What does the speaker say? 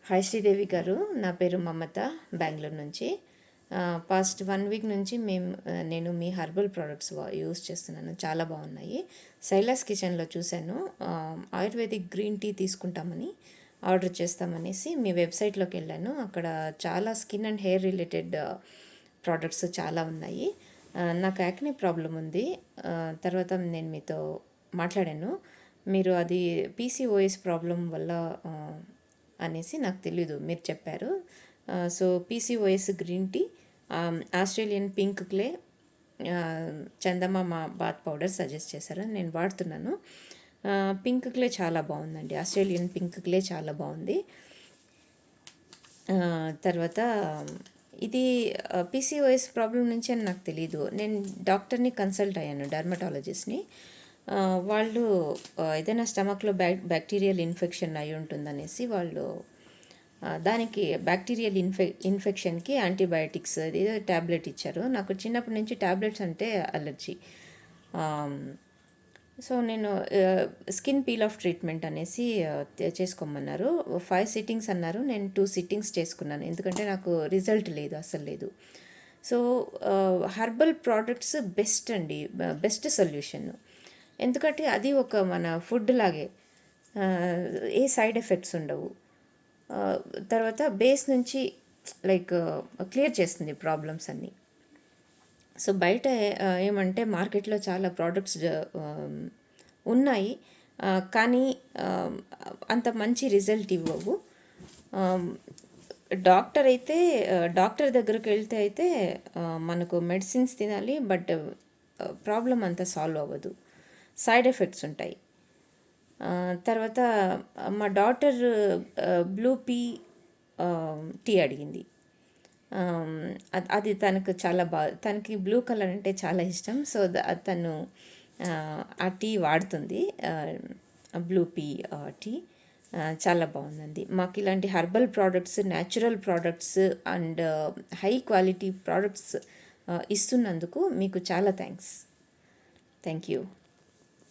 Hi Sridevi గారు, నా పేరు మమత, బెంగళూరు నుంచి. పాస్ట్ 1 వీక్ నుంచి నేను మీ హర్బల్ ప్రోడక్ట్స్ యూస్ చేస్తున్నాను. చాలా బాగున్నాయి. శైలాస్ కిచెన్లో చూశాను. ఆయుర్వేదిక్ గ్రీన్ టీ తీసుకుంటామని ఆర్డర్ చేస్తామనేసి మీ వెబ్సైట్లోకి వెళ్ళాను. అక్కడ చాలా skin and hair related products చాలా ఉన్నాయి. నాకు యాక్నే ప్రాబ్లం ఉంది. తర్వాత నేను మీతో మాట్లాడాను. మీరు అది పీసీఓఎస్ ప్రాబ్లం వల్ల అనేసి నాకు తెలీదు, మీరు చెప్పారు. So PCOS green tea, Australian pink clay, Chandamama bath powder suggest చేశారు. నేను వాడుతున్నాను. పింక్ క్లే చాలా బాగుందండి. ఆస్ట్రేలియన్ పింక్ క్లే చాలా బాగుంది. తర్వాత ఇది పీసీఓఎస్ ప్రాబ్లం నుంచి అని నాకు తెలీదు. నేను డాక్టర్ని కన్సల్ట్ అయ్యాను, డర్మటాలజిస్ట్ని. వాళ్ళు ఏదైనా స్టమక్లో బ్యాక్టీరియల్ ఇన్ఫెక్షన్ అయి ఉంటుందనేసి వాళ్ళు దానికి బ్యాక్టీరియల్ ఇన్ఫెక్షన్కి యాంటీబయాటిక్స్ ఏదో ట్యాబ్లెట్ ఇచ్చారు. నాకు చిన్నప్పటి నుంచి ట్యాబ్లెట్స్ అంటే అలర్జీ. సో నేను స్కిన్ పీల్ ఆఫ్ ట్రీట్మెంట్ అనేసి చేసుకోమన్నారు. 5 సిట్టింగ్స్ అన్నారు. నేను 2 సిట్టింగ్స్ చేసుకున్నాను, ఎందుకంటే నాకు రిజల్ట్ లేదు, అస్సలు లేదు. సో హర్బల్ ప్రోడక్ట్స్ బెస్ట్ అండి, బెస్ట్ సొల్యూషన్. ఎందుకంటే అది ఒక మన ఫుడ్ లాగే, ఏ సైడ్ ఎఫెక్ట్స్ ఉండవు. తర్వాత బేస్ నుంచి లైక్ క్లియర్ చేస్తుంది ప్రాబ్లమ్స్ అన్నీ. సో బయట ఏమంటే మార్కెట్లో చాలా ప్రోడక్ట్స్ ఉన్నాయి, కానీ అంత మంచి రిజల్ట్ ఇవ్వవు. డాక్టర్ దగ్గరికి వెళ్తే అయితే మనకు మెడిసిన్స్ తినాలి, బట్ ప్రాబ్లం అంతా సాల్వ్ అవ్వదు, సైడ్ ఎఫెక్ట్స్ ఉంటాయి. తర్వాత మా డాటర్ బ్లూ టీ అడిగింది. అది తనకు చాలా తనకి బ్లూ కలర్ అంటే చాలా ఇష్టం. సో తను ఆ టీ వాడుతుంది, బ్లూ టీ. చాలా బాగుందండి. మాకు ఇలాంటి herbal products, natural products and high quality products ఇస్తున్నందుకు మీకు చాలా థ్యాంక్స్. Thank you.